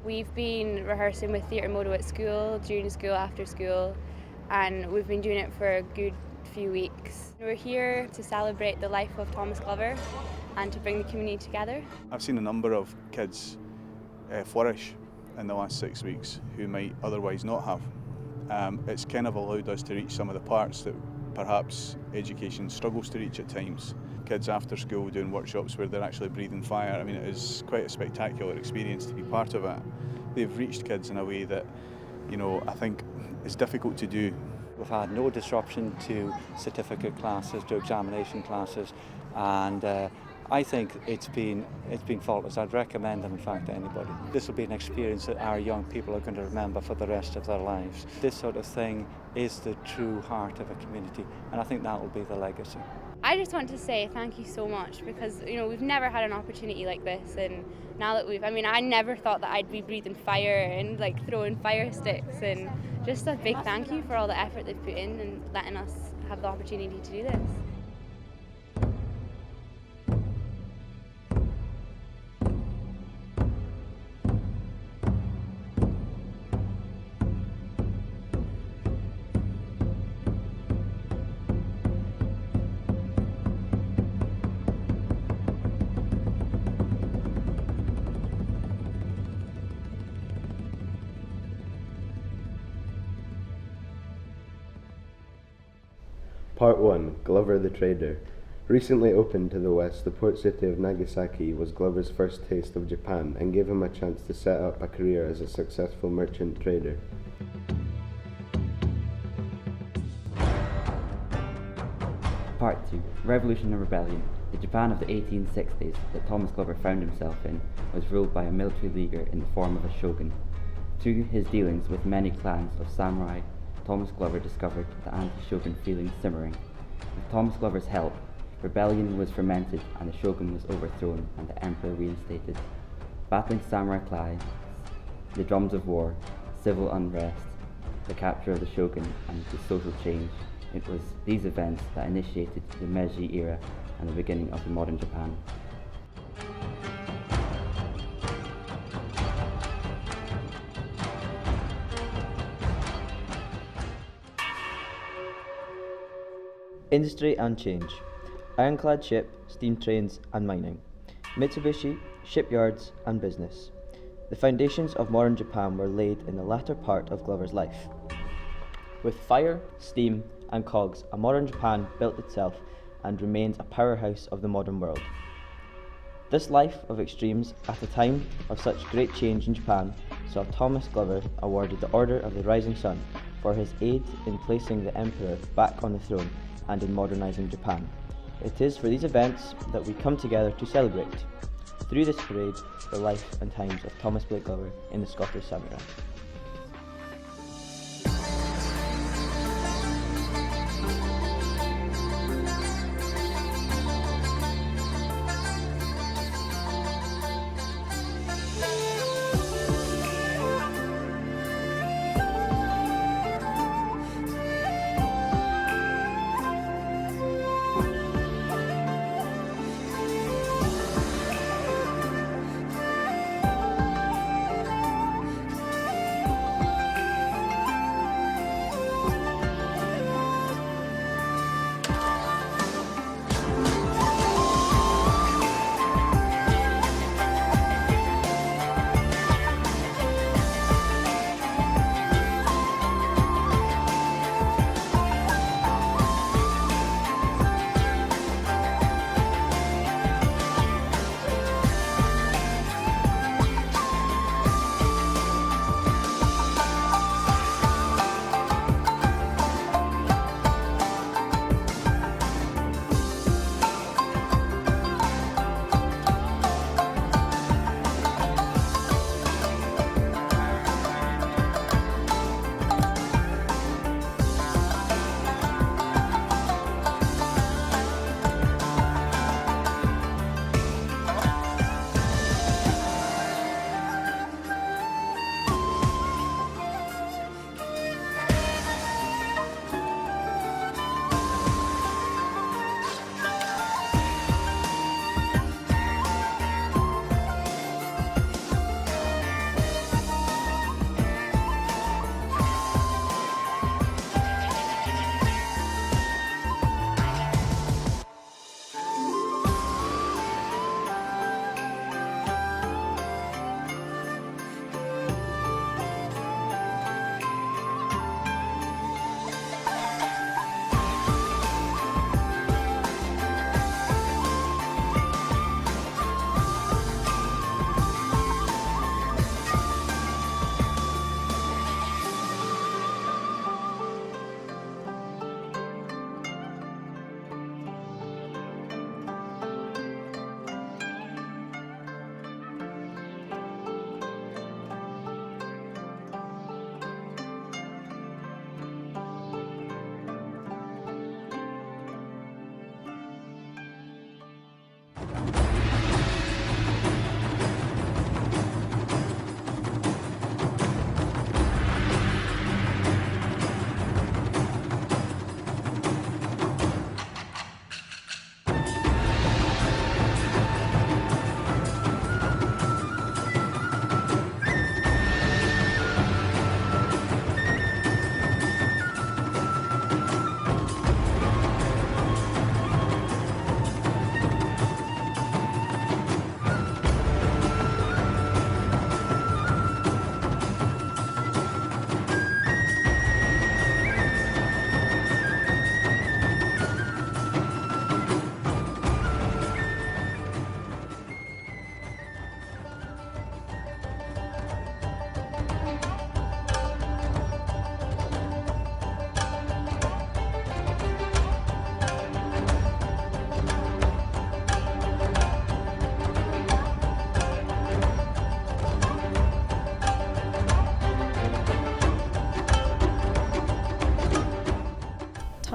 We've been rehearsing with Theatre Modo at school, during school, after school, and we've been doing it for a good few weeks. We're here to celebrate the life of Thomas Glover and to bring the community together. I've seen a number of kids flourish in the last 6 weeks who might otherwise not have. It's kind of allowed us to reach some of the parts that perhaps education struggles to reach at times. Kids after school doing workshops where they're actually breathing fire. I mean, it is quite a spectacular experience to be part of it. They've reached kids in a way that, I think is difficult to do. We've had no disruption to certificate classes, to examination classes, and I think it's been faultless. I'd recommend them, in fact, to anybody. This will be an experience that our young people are going to remember for the rest of their lives. This sort of thing is the true heart of a community, and I think that will be the legacy. I just want to say thank you so much because, we've never had an opportunity like this, and now that I never thought that I'd be breathing fire and throwing fire sticks, and just a big thank you for all the effort they've put in and letting us have the opportunity to do this. Part 1. Glover the Trader. Recently opened to the west, the port city of Nagasaki was Glover's first taste of Japan and gave him a chance to set up a career as a successful merchant trader. Part 2. Revolution and Rebellion. The Japan of the 1860s that Thomas Glover found himself in was ruled by a military leader in the form of a shogun. Through his dealings with many clans of samurai, Thomas Glover discovered the anti-shogun feeling simmering. With Thomas Glover's help, rebellion was fermented and the shogun was overthrown and the emperor reinstated. Battling samurai clans, the drums of war, civil unrest, the capture of the shogun and the social change, it was these events that initiated the Meiji era and the beginning of the modern Japan. Industry and change. Ironclad ship, steam trains and mining. Mitsubishi, shipyards and business. The foundations of modern Japan were laid in the latter part of Glover's life. With fire, steam and cogs, a modern Japan built itself and remains a powerhouse of the modern world. This life of extremes at a time of such great change in Japan saw Thomas Glover awarded the Order of the Rising Sun for his aid in placing the emperor back on the throne and in modernising Japan. It is for these events that we come together to celebrate, through this parade, the life and times of Thomas Blake Glover in the Scottish Samurai.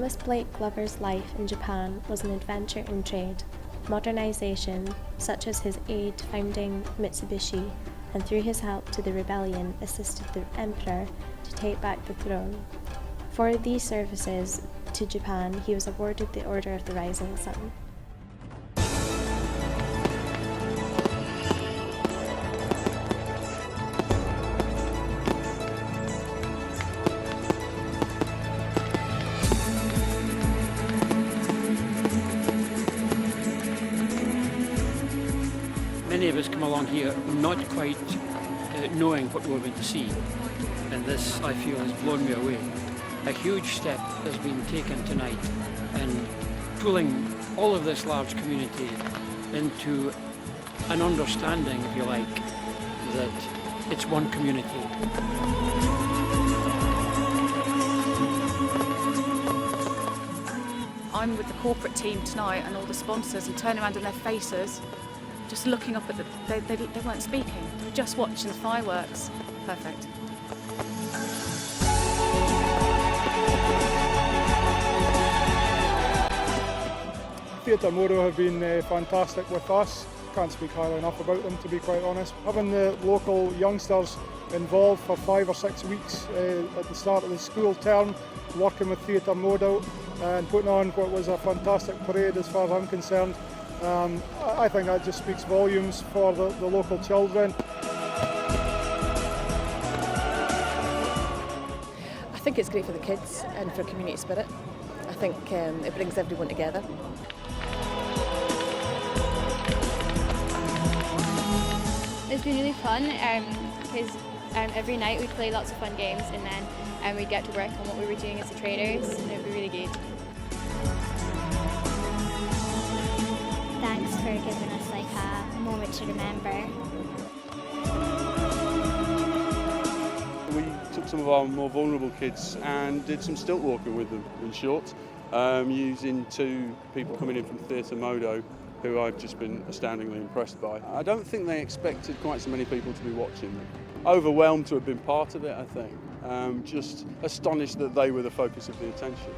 Thomas Blake Glover's life in Japan was an adventure in trade, modernisation, such as his aid founding Mitsubishi, and through his help to the rebellion assisted the emperor to take back the throne. For these services to Japan, he was awarded the Order of the Rising Sun. Many of us come along here not quite knowing what we're going to see, and this, I feel, has blown me away. A huge step has been taken tonight in pulling all of this large community into an understanding, if you like, that it's one community. I'm with the corporate team tonight and all the sponsors, and turning around on their faces, just looking up at they weren't speaking, they were just watching the fireworks. Perfect. Theatre Modo have been fantastic with us. Can't speak highly enough about them, to be quite honest. Having the local youngsters involved for 5 or 6 weeks at the start of the school term, working with Theatre Modo and putting on what was a fantastic parade as far as I'm concerned. I think that just speaks volumes for the local children. I think it's great for the kids and for community spirit. I think it brings everyone together. It's been really fun because every night we play lots of fun games, and then we get to work on what we were doing as the traders, and it would be really good. Thanks for giving us like a moment to remember. We took some of our more vulnerable kids and did some stilt walking with them, in short, using 2 people coming in from Theatre Modo who I've just been astoundingly impressed by. I don't think they expected quite so many people to be watching them. Overwhelmed to have been part of it, I think. Just astonished that they were the focus of the attention.